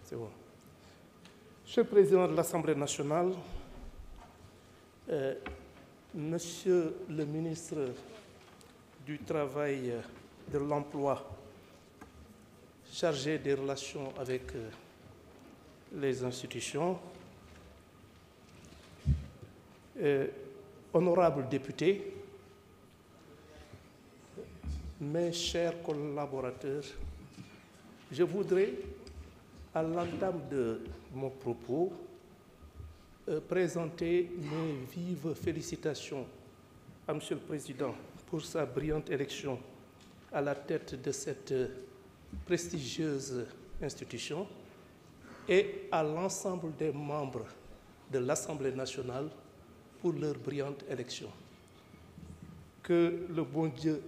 C'est bon. Monsieur le Président de l'Assemblée nationale, Monsieur le ministre du Travail, de l'Emploi, chargé des relations avec les institutions, honorables députés, mes chers collaborateurs, je voudrais, à l'entame de mon propos, présenter mes vives félicitations à Monsieur le Président pour sa brillante élection à la tête de cette prestigieuse institution et à l'ensemble des membres de l'Assemblée nationale pour leur brillante élection. Que le bon Dieu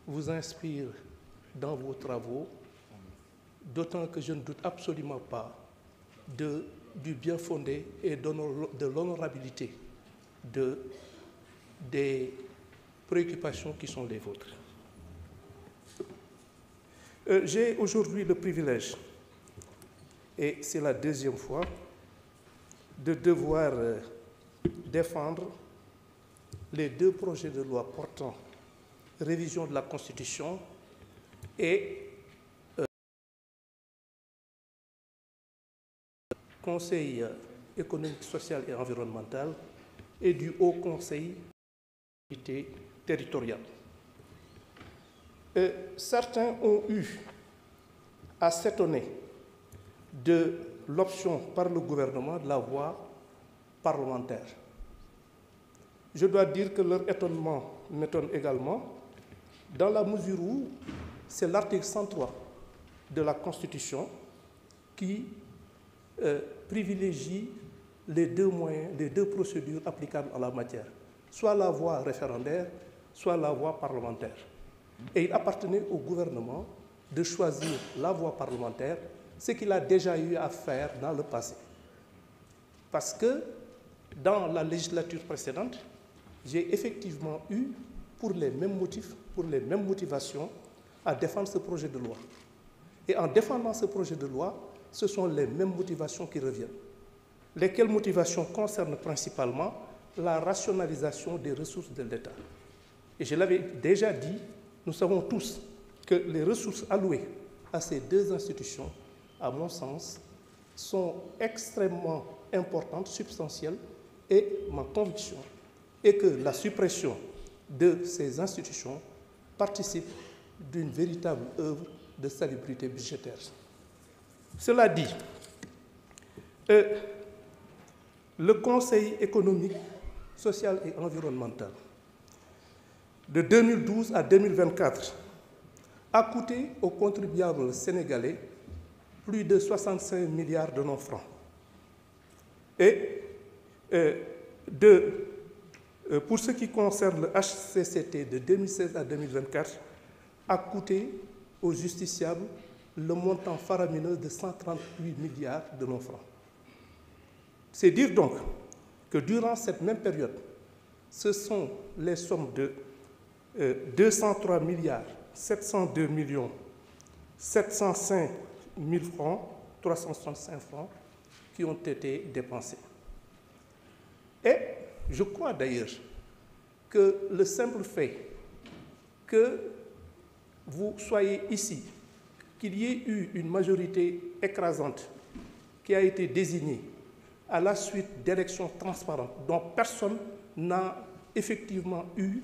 vous inspire dans vos travaux, d'autant que je ne doute absolument pas du bien fondé et de l'honorabilité des préoccupations qui sont les vôtres. J'ai aujourd'hui le privilège, et c'est la deuxième fois, de devoir défendre les deux projets de loi portant révision de la Constitution et Conseil économique, social et environnemental et du Haut Conseil territorial. Certains ont eu à s'étonner de l'option par le gouvernement de la voie parlementaire. Je dois dire que leur étonnement m'étonne également, dans la mesure où c'est l'article 103 de la Constitution qui privilégie les deux moyens, les deux procédures applicables en la matière, soit la voie référendaire, soit la voie parlementaire. Et il appartenait au gouvernement de choisir la voie parlementaire, ce qu'il a déjà eu à faire dans le passé. Parce que dans la législature précédente, j'ai effectivement eu, pour les mêmes motifs, pour les mêmes motivations, à défendre ce projet de loi. Et en défendant ce projet de loi, ce sont les mêmes motivations qui reviennent. Lesquelles motivations concernent principalement la rationalisation des ressources de l'État. Et je l'avais déjà dit, nous savons tous que les ressources allouées à ces deux institutions, à mon sens, sont extrêmement importantes, substantielles, et ma conviction est que la suppression de ces institutions participe d'une véritable œuvre de salubrité budgétaire. Cela dit, le Conseil économique, social et environnemental, de 2012 à 2024, a coûté aux contribuables sénégalais plus de 65 milliards de nos francs. Et pour ce qui concerne le HCCT de 2016 à 2024, a coûté aux justiciables le montant faramineux de 138 milliards de nos francs. C'est dire donc que durant cette même période, ce sont les sommes de 203 milliards 702 millions 705 000 francs, 365 francs, qui ont été dépensés. Et je crois d'ailleurs que le simple fait que vous soyez ici, qu'il y ait eu une majorité écrasante qui a été désignée à la suite d'élections transparentes dont personne n'a effectivement eu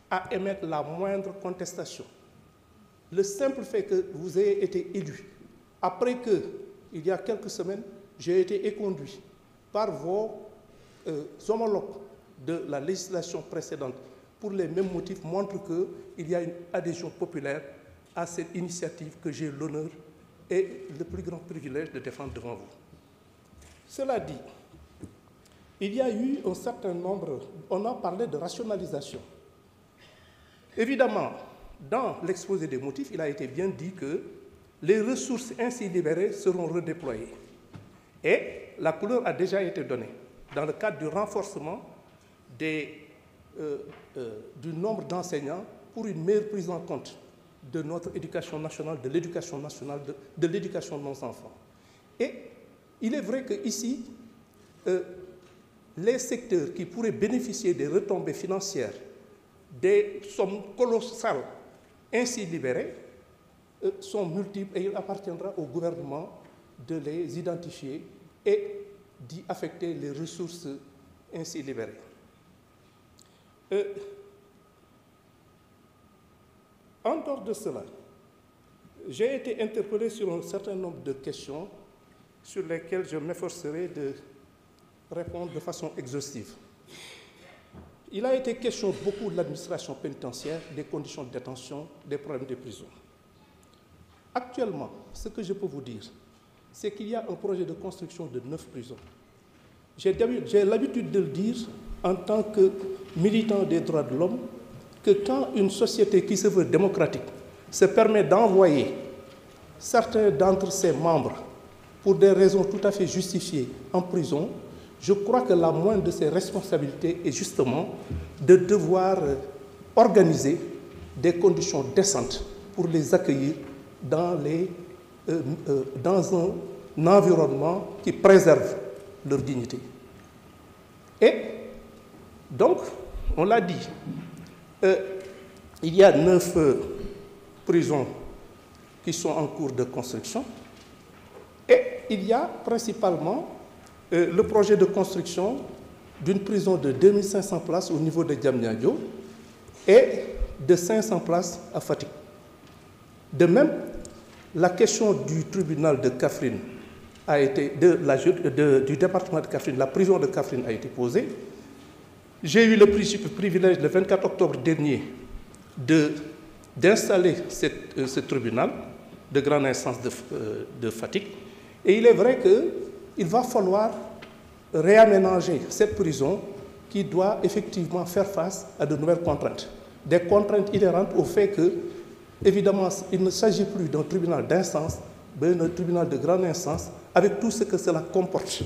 à émettre la moindre contestation. Le simple fait que vous ayez été élu, après que, il y a quelques semaines, j'ai été éconduit par vos homologues de la législation précédente pour les mêmes motifs, montre qu'il y a une adhésion populaire à cette initiative que j'ai l'honneur et le plus grand privilège de défendre devant vous. Cela dit, il y a eu un certain nombre, on a parlé de rationalisation. Évidemment, dans l'exposé des motifs, il a été bien dit que les ressources ainsi libérées seront redéployées. Et la couleur a déjà été donnée dans le cadre du renforcement du nombre d'enseignants pour une meilleure prise en compte de notre éducation nationale, de l'éducation nationale, de l'éducation de nos enfants. Et il est vrai qu'ici, les secteurs qui pourraient bénéficier des retombées financières, des sommes colossales ainsi libérées, sont multiples et il appartiendra au gouvernement de les identifier et d'y affecter les ressources ainsi libérées. En dehors de cela, j'ai été interpellé sur un certain nombre de questions sur lesquelles je m'efforcerai de répondre de façon exhaustive. Il a été question beaucoup de l'administration pénitentiaire, des conditions de détention, des problèmes de prison. Actuellement, ce que je peux vous dire, c'est qu'il y a un projet de construction de 9 prisons. J'ai l'habitude de le dire en tant que militant des droits de l'homme, que quand une société qui se veut démocratique se permet d'envoyer certains d'entre ses membres pour des raisons tout à fait justifiées en prison, je crois que la moindre de ses responsabilités est justement de devoir organiser des conditions décentes pour les accueillir dans un environnement qui préserve leur dignité. Et donc, on l'a dit, il y a 9 prisons qui sont en cours de construction et il y a principalement le projet de construction d'une prison de 2500 places au niveau de Diamniadio et de 500 places à Fatick. De même, la question du tribunal de Kaffrine a été, du département de Kaffrine, la prison de Kaffrine a été posée. J'ai eu le privilège le 24 octobre dernier d'installer ce tribunal de grande instance de Fatick. Et il est vrai qu'il va falloir réaménager cette prison qui doit effectivement faire face à de nouvelles contraintes. Des contraintes inhérentes au fait que, évidemment, il ne s'agit plus d'un tribunal d'instance, mais d'un tribunal de grande instance, avec tout ce que cela comporte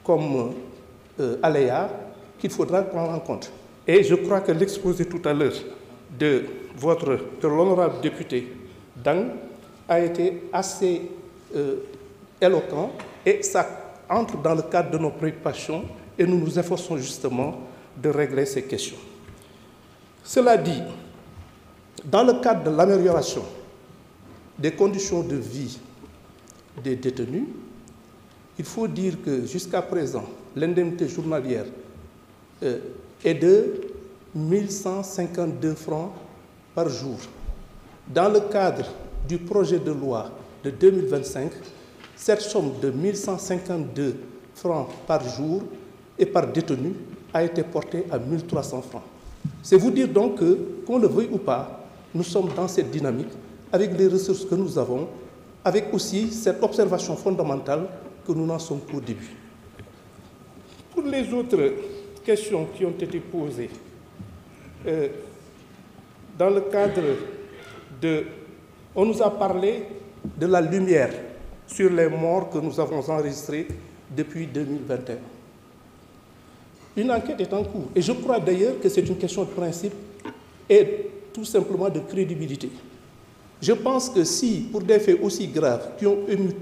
comme aléas qu'il faudra prendre en compte. Et je crois que l'exposé tout à l'heure de l'honorable député Dang a été assez éloquent et ça entre dans le cadre de nos préoccupations et nous nous efforçons justement de régler ces questions. Cela dit, dans le cadre de l'amélioration des conditions de vie des détenus, il faut dire que jusqu'à présent, l'indemnité journalière est de 1152 francs par jour. Dans le cadre du projet de loi de 2025, cette somme de 1152 francs par jour et par détenu a été portée à 1300 francs. C'est vous dire donc que, qu'on le veuille ou pas, nous sommes dans cette dynamique avec les ressources que nous avons, avec aussi cette observation fondamentale que nous n'en sommes qu'au début. Pour les autres questions qui ont été posées, dans le cadre on nous a parlé de la lumière sur les morts que nous avons enregistrés depuis 2021. Une enquête est en cours et je crois d'ailleurs que c'est une question de principe et tout simplement de crédibilité. Je pense que si, pour des faits aussi graves qui ont ému